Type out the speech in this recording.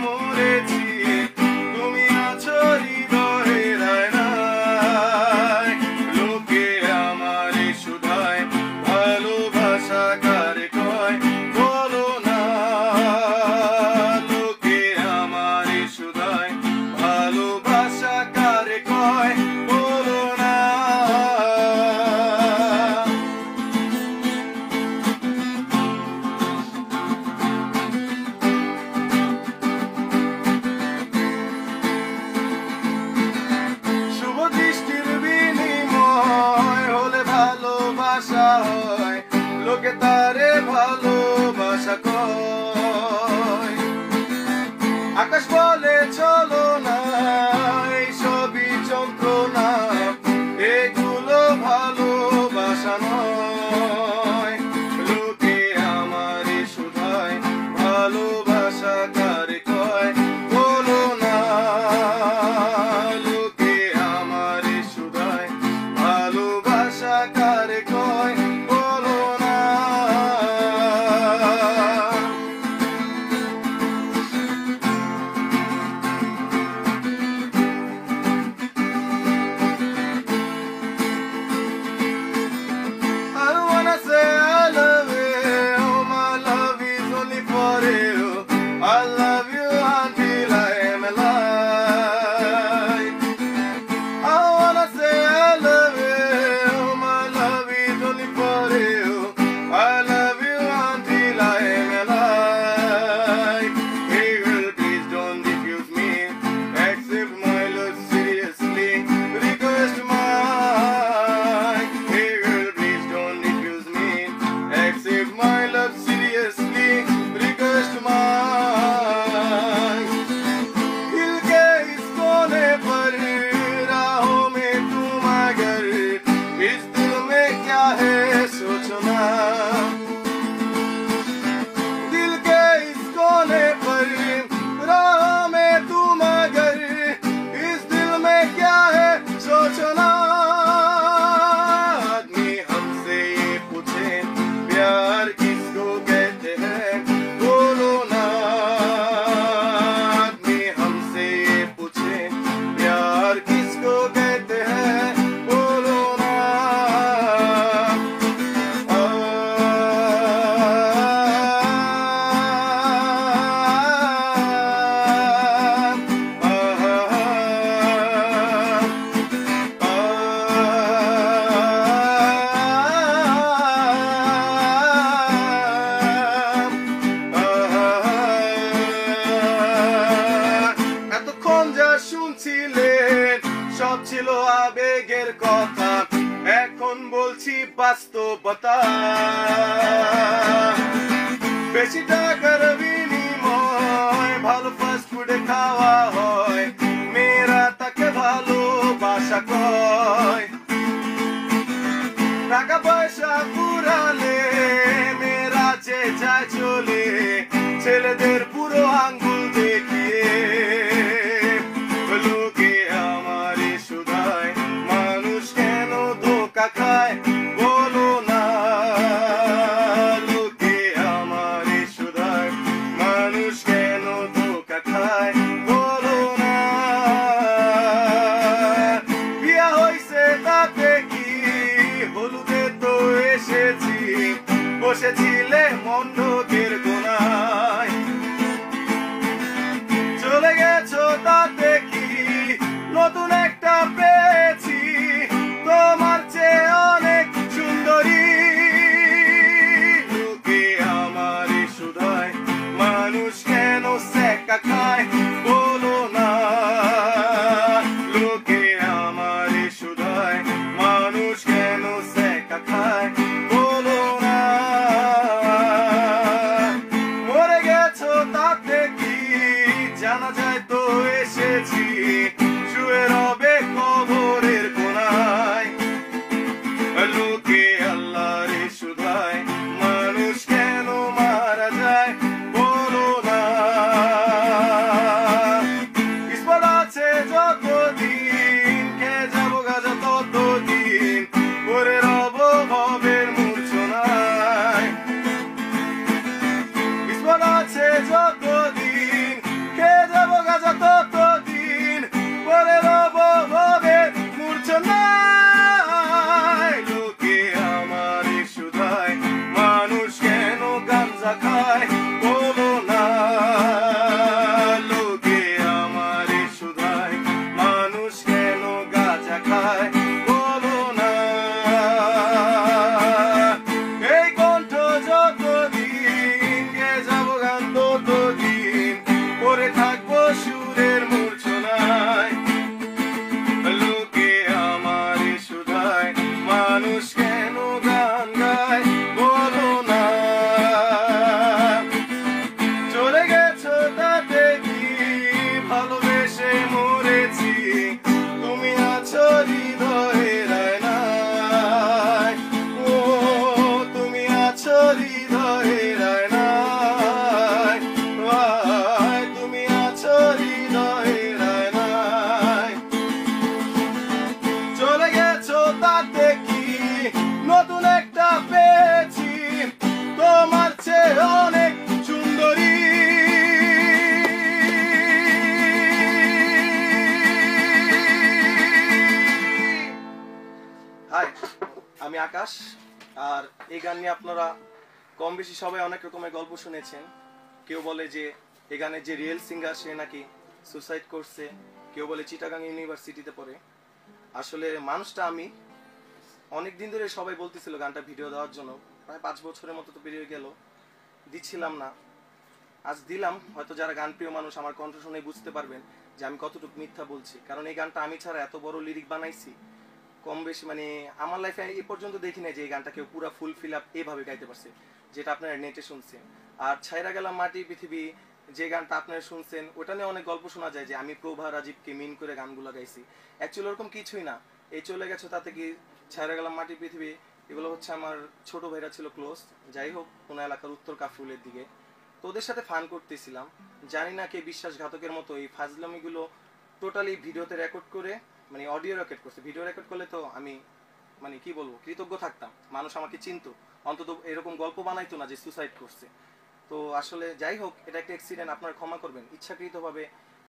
মরেছি, তুমি আছো হৃদয়ের আয়নায়। লোকে আমারে শুধায় ভালোবাসা কারে কয়, বলো না। লোকে আমারে শুধায় ভালোবাসা কারে কয়, বলো না। শুভ দৃষ্টির বিনিময় হলে ভালোবাসা হয়, লোকে তারে ভালোবাসা কয়। আকাশ বলে চলো না, এই সবই যন্ত্রণা, এগুলো ভালোবাসা নয়। লোকে আমারে শুধায় ভালোবাসা কারে কয়, বলো না। লোকে আমারে শুধায় ভালোবাসা কারে কয়, বলো না। I wanna say I love you, my love is only for you. I love you until I am alive. I wanna say I love you, my love is only for you. I love you until I am alive. Hey girl, please don't refuse me, accept my love seriously, request mine. Hey girl, please don't refuse me, accept my love seriously, request mine. दिल के इस कोने पर राहों में तुम अगर, इस दिल में क्या है सोचना। दिल के इस कोने पर राहों में तुम अगर, इस दिल में क्या है सोचना। आदमी हमसे ये पूछे प्यार किसको कहते हैं, बोलो ना। आदमी हमसे ये पूछे प्यार किसको कहते हैं, बोलो ना। এতক্ষণ যা শুনছিলেন সব ছিল আবেগের কথা, এখন বলছি বাস্তবতা। বেশি টাকার বিনিময় ভালো ফাস্ট ফুডে খাওয়া হয়, মেয়েরা তাকে ভালোবাসা কয়। টাকা পয়সা ফুরালে মেয়েরা যে যায় চলে, ছেলেদের পুরো আঙ্গুল দেখিয়ে। লোকে আমারে শুধায় মানুষ কেন ধোকা খায়, বলো না। লোকে আমারে শুধায় মানুষ কেন ধোকা খায়, বলো না। বিয়া হইছে তাতে কি, হলুদে তো এসেছি, বসেছিলে মণ্ডকের কোনায়। চলে গেছো তাতে কি, নতুন একটা পেয়েছি, তোমার চেয়ে অনেক সুন্দরী। লোকে আমারে শুধায় মানুষ কেন সেকা খায়, বলো না। লোকে আমারে শুধায় মানুষ কেন সেকা খায়, বলো না। এই গান নিয়ে আপনারা কম বেশি সবাই অনেক রকমের গল্প শুনেছেন। কেউ বলে যে এই গানের যে রিয়েল সিঙ্গার সে নাকি সুসাইড করছে, কেউ বলে চিটাগাং ইউনিভার্সিটিতে পড়ে। আসলে মানুষটা আমি অনেক দিন ধরে সবাই বলতেছিল গানটা ভিডিও দেওয়ার জন্য, প্রায় 5 বছরের মতো তো বেরিয়ে গেল, দিচ্ছিলাম না। আজ দিলাম, হয়তো যারা গানপ্রিয় মানুষ আমার কণ্ঠ শুনে বুঝতে পারবেন যে আমি কতটুকু মিথ্যা বলছি। কারণ এই গানটা আমি ছাড়া এত বড় লিরিক বানাইছি কম বেশি মানে আমার লাইফে এ পর্যন্ত দেখি নাই যে এই গানটা কেউ পুরো ফুল ফিল আপ এভাবে গাইতে পারছে, যেটা আপনারা নেটে শুনছেন। আর ছাইরা গেলাম মাটি পৃথিবী যে গানটা আপনারা শুনছেন, ওটা নিয়ে অনেক গল্প শোনা যায় যে আমি প্রভা রাজীবকে মিন করে গানগুলো গাইছি। অ্যাকচুয়ালি ওরকম কিছুই না। এই চলে গেছো তাতে কি, ছাইরা গেলাম মাটি পৃথিবী এগুলো হচ্ছে আমার ছোট ভাইরা ছিল ক্লোজ, যাই হোক কোন এলাকার উত্তর কাফরুলের দিকে, তো ওদের সাথে ফান করতেছিলাম। জানি না কে বিশ্বাসঘাতকের মতো এই ফাজলামিগুলো টোটালি ভিডিওতে রেকর্ড করে, মানে অডিও রেকর্ড করছে। ভিডিও রেকর্ড করলে তো আমি মানে কি বলবো, কৃতজ্ঞ থাকতাম, মানুষ আমাকে চিনতো, অন্তত এরকম গল্প বানাইতো না যে সুসাইড করছে। তো আসলে যাই হোক, এটা একটা অ্যাক্সিডেন্ট, আপনারা ক্ষমা করবেন। ইচ্ছাকৃতভাবে